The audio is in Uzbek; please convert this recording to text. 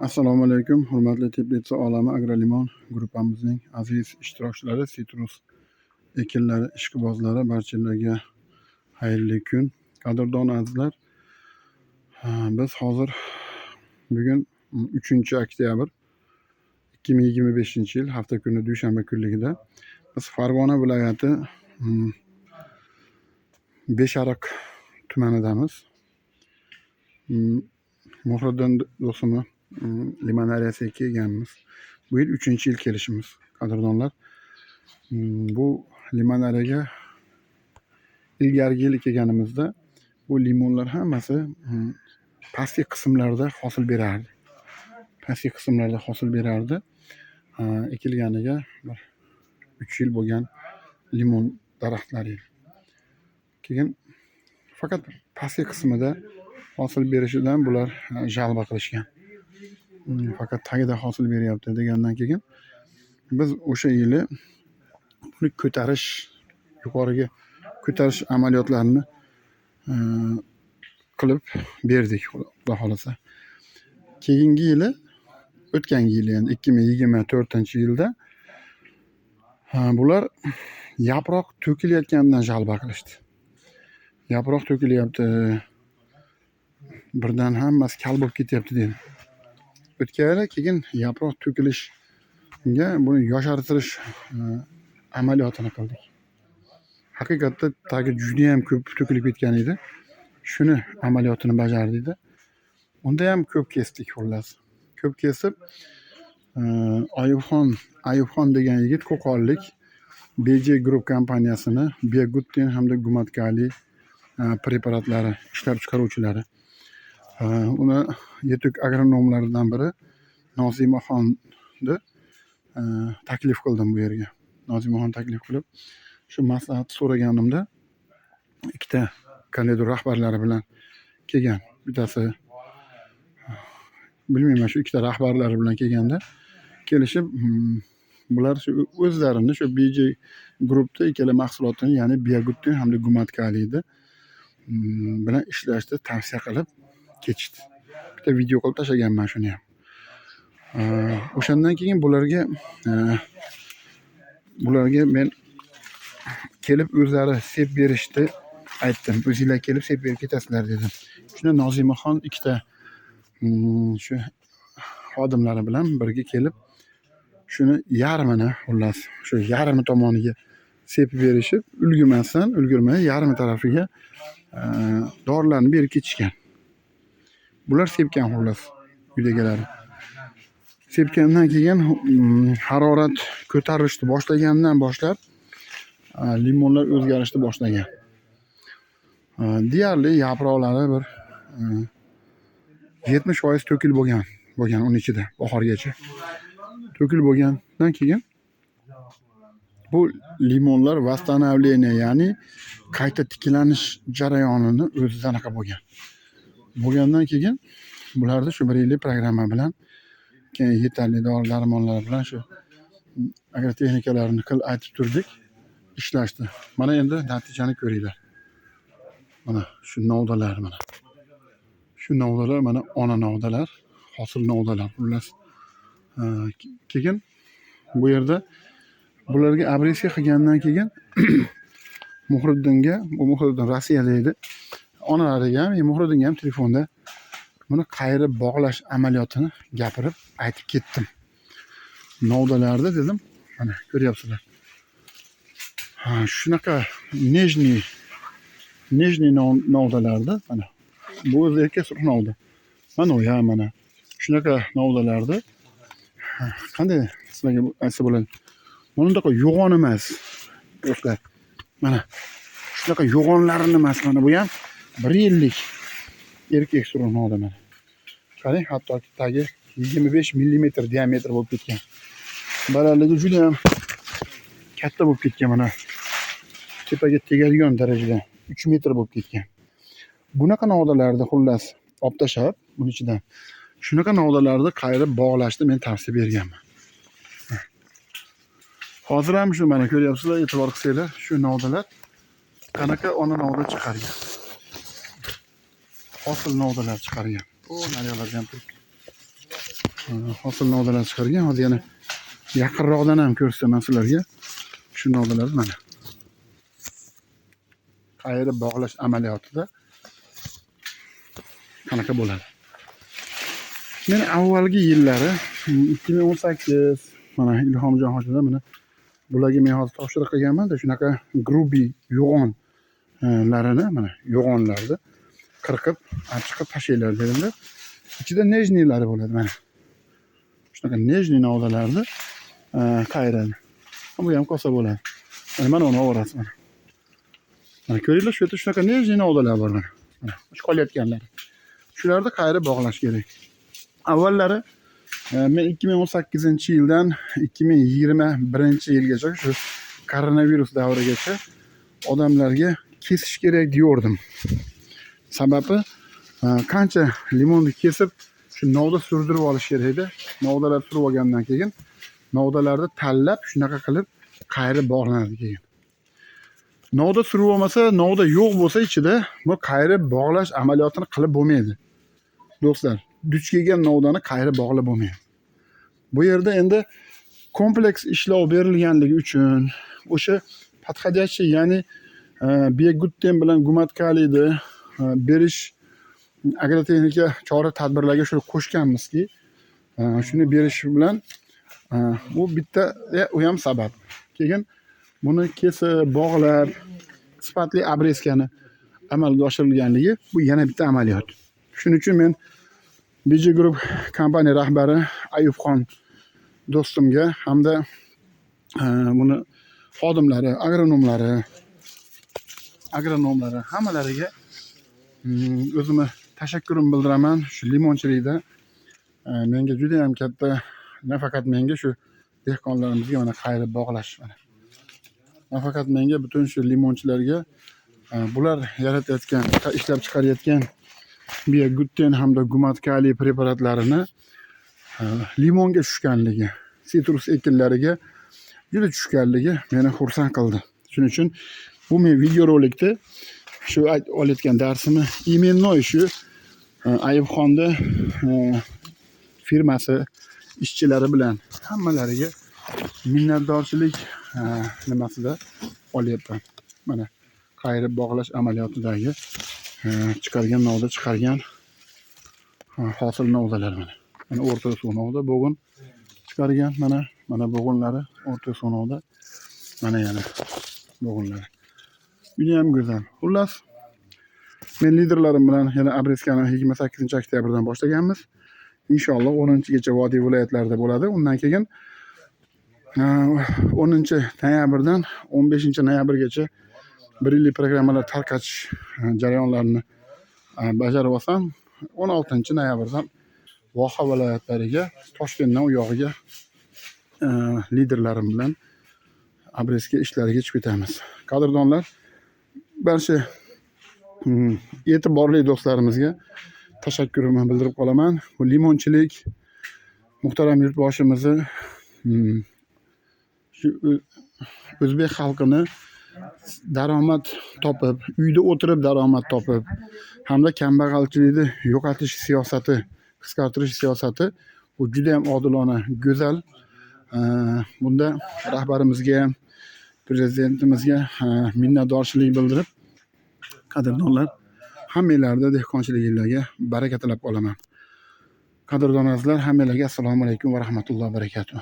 Assalomu alaykum, hurmatli Teplitsa olami agrolimon gruppamizning aziz ishtirokchilari, sitrus ekinlari ishqibozlari, barchalarga xayrli kun. Qadrdon azizlar, biz hozir bugun 3-oktyabr 2025-yil hafta kuni dushanba kunligida biz Farg'ona viloyati Beshariq tumanidamiz. Muhriddin do'stimiz limonariyasiga kelganmiz. Bu yil 3-yil kelishimiz, qadrdonlar. Bu limonariyaga ilgarigi yil kelganimizda bu limonlar hammasi pastki qismlarda hosil berardi. Pastki qismlarda hosil berardi. Ekilganiga 3 yil bo'lgan limon daraxtlari. Keyin faqat pastki qismida hosil berishidan bular jalba qilishgan. Faqat tagida hosil beryapti degandan keyin biz o'sha yili buni ko'tarish, yuqoriga ko'tarish amaliyotlarini qilib berdik, xudo xolasa. Keyingi yili, o'tgangi yil, ya'ni 2024-yilda bular yaproq to'kilayotganidan jalba qilishdi. Yaproq to'kilyapti, birdan hammasi kal bo'lib ketyapti dedi. O'tgan yil keyin yaproq to'kilishga buni yoshartirish amaliyotini qildik. Haqiqatda tagi juda ham ko'p to'kilib ketgan edi. Shuni amaliyotini bajardik. Unda ham ko'p kesdik, xullas. Ko'p kesib, Ayubxon degan yigit Qo'qonlik BJ Group kompaniyasini Biagutin hamda Gumatkali preparatlari ishlab chiqaruvchilari. Uni yetuk agronomlaridan biri Nozimaxonni taklif qildim bu yerga. Nozimaxon taklif qilib, shu maslahat so'raganimda ikkita kollektiv rahbarlari bilan kelgan. Bittasi bilmayman, shu ikkita rahbarlari bilan kelganda kelishib, bular shu o'zlarini shu BJ Groupda ikkala mahsulotini, ya'ni Biagutin hamda Gumatkalini bilan ishlashni tavsiya qilib ketishdi. Bitta video qilib tashlaganman shuni ham. O'shandan keyin bularga men kelib o'zlari sep berishni aytdim. O'zingizlar kelib sep berib ketasizlar dedim. Shunda Nozimaxon ikkita shu xodimlari bilan birga kelib shuni yarmini, xullas, shu yarmi tomoniga sepib berishib, ulgurmay yarmi tarafiga dorilarni berib ketishgan. Bular sepgan, xullas, uydagilar. Sepgandan keyin harorat ko'tarishni boshlagandan boshlab limonlar o'zgarishni boshlagan. Deyarli yaproqlari bir 70% to'kil bo'lgan uning ichida bahorgacha. To'kil bo'lgandan keyin bu limonlar vastanavleniya, ya'ni qayta tiklanish jarayonini o'zida anaqa bo'lgan. Bo'lgandan keyin bularni shu 1 yillik programma bilan, keyin yetarli dori-darmonlar bilan shu agrotexnikalarni aytib turdik, ishlashdi. Mana endi natijani ko'ringlar. Mana shu novdalar, mana. Shu novdalar mana ona novdalar, hosil novdalar, xullas. Keyin bu yerda bularga abresiya qilgandan keyin Muhriddin Rossiyada edi. Onalariga ham, Muhriddinga ham telefonda buni qayirib bog'lash amaliyotini gapirib aytib ketdim. Novdalarda dedim, mana ko'ryapsizlar. Shunaqa nejniy novdalarda, mana bu o'zi erkak suruq novda. Mana u ham mana shunaqa novdalarda qanday sizlarga aytsa bo'ladi. Bunaqa yo'g'on emas, do'stlar. Mana shunaqa yo'g'onlarini emas, mana bu ham 1 yillik erkak suruq novda mana. Qarang, hatto tagi 25 mm diametr bo'lib ketgan. Balandligi juda ham katta bo'lib ketgan, mana. Tepaga tegadigan darajada 3 metr bo'lib ketgan. Bunaqa novdalarda, xullas, olib tashlab, buning ichidan shunaqa novdalarni qayirib bog'lashni men tavsiya berganman. Hozir ham shu mana ko'ryapsizlar, e'tibor qilsanglar, shu novdalar qanaqa ona novda chiqargan. Hosil novdalar chiqargan. O, naryoqlar ham turibdi. hosil novdalar chiqargan. Hozir yana yaqinroqdan ham ko'rsataman sizlarga. Shu novdalar mana. Qayerda bog'lash amaliyotida qanaqa bo'ladi? Men avvalgi yillari 2018 mana Ilhomjon hojida mana bularga men hozir topshiriq qilganman-da, shunaqa grubiy yo'g'onlarini mana yo'g'onlarni qirqib, chiqib tashlaylar dedimda. Ichida nejniylari bo'ladi mana. Shunaqa nejniy novdalarni qayiradi. Bu ham kosa bo'ladi. Mana uni o'rasi mana. Mana ko'ringlar, shu yerda shunaqa nejniy novdalar bor mana. Mana qolayotganlar. Shularni qayirib bog'lash kerak. Avvallari men 2018-yildan 2021-yilgacha shu koronavirus davrigacha odamlarga kesish kerak deyordim. Sababi qancha limonni kesib shu novda surdirib olish kerak edi. Novdalar surib olgandan keyin novdalarni tanlab shunaqa qilib qayirib bog'lanadi keyin. Novda surib olmasa, novda yo'q bo'lsa ichida bu qayirib bog'lash amaliyotini qilib bo'lmaydi. Do'stlar, duch kelgan novdani qayirib bog'lab bo'lmaydi. Bu yerda endi kompleks ishlov berilganligi uchun o'sha podходящий, ya'ni biogluten bilan gumatkaliyni berish agrotexnika chora-tadbirlarga shuni qo'shganmizki, shuni berish bilan bu bitta u ham sabab. Keyin buni kesib, bog'lab, sifatli abreskani amalga oshirilganligi bu yana bitta amaliyot. Shuning uchun men BJ Group kompaniya rahbari Ayubxon do'stimga hamda buni xodimlari, agronomlari hammalariga o'zimni tashakkurimni bildiraman. Shu limonchilikda menga juda ham katta, nafaqat menga, shu dehqonlarimizga mana qayirib bog'lash mana. Nafaqat menga, butun shu limonchilarga bular yaratayotgan, ishlab chiqarayotgan biogluten hamda gumatkali preparatlarini limonga tushganligi, sitrus ekinlariga juda tushganligi meni xursand qildi. Shuning uchun bu men videorolikda shu olayotgan darsimni imennoy shu Ayubxonni firmasi ishchilari bilan hammalariga minnatdorchilik nimasida olyapman. Mana qayirib bog'lash amaliyotidagi chiqargan novda chiqargan hosil novdalar mana. Mana o'rta so'novda bo'g'in chiqargan mana bo'g'inlari o'rta so'novda. Mana yana bo'g'inlari. Juda ham go'zal. Xullas, men liderlarim bilan yana abreskani 28-oktyabrdan boshlaganmiz. Inshaalloh 10-gacha vodiy viloyatlarida bo'ladi. Undan keyin 10-noyabrdan 15-noyabrgacha bir yillik programmalar tarqatish jarayonlarini bajarib olsam, 16-noyabrdan voha viloyatlariga, Toshkentdan u yog'iga liderlarim bilan abreska ishlariga chiqib ketamiz. Qadrdonlar, barcha e'tiborli do'stlarimizga tashakkurimni bildirib qolaman. Bu limonchilik muhtaram yurtboshimizni shu o'zbek xalqini daromad topib, uyda o'tirib daromad topib, hamda kambag'alchilikni yo'qotish siyosati, qisqartirish siyosati bu juda ham odilona, go'zal. Bunda rahbarimizga ham, prezidentimizga minnatdorchilik bildirib, qadrdonlar, hammanglarni dehqonchiliginglarga baraka tilab qolaman. Qadrdon azizlar, hammanglarga assalomu alaykum va rahmatullohi va barakatuh.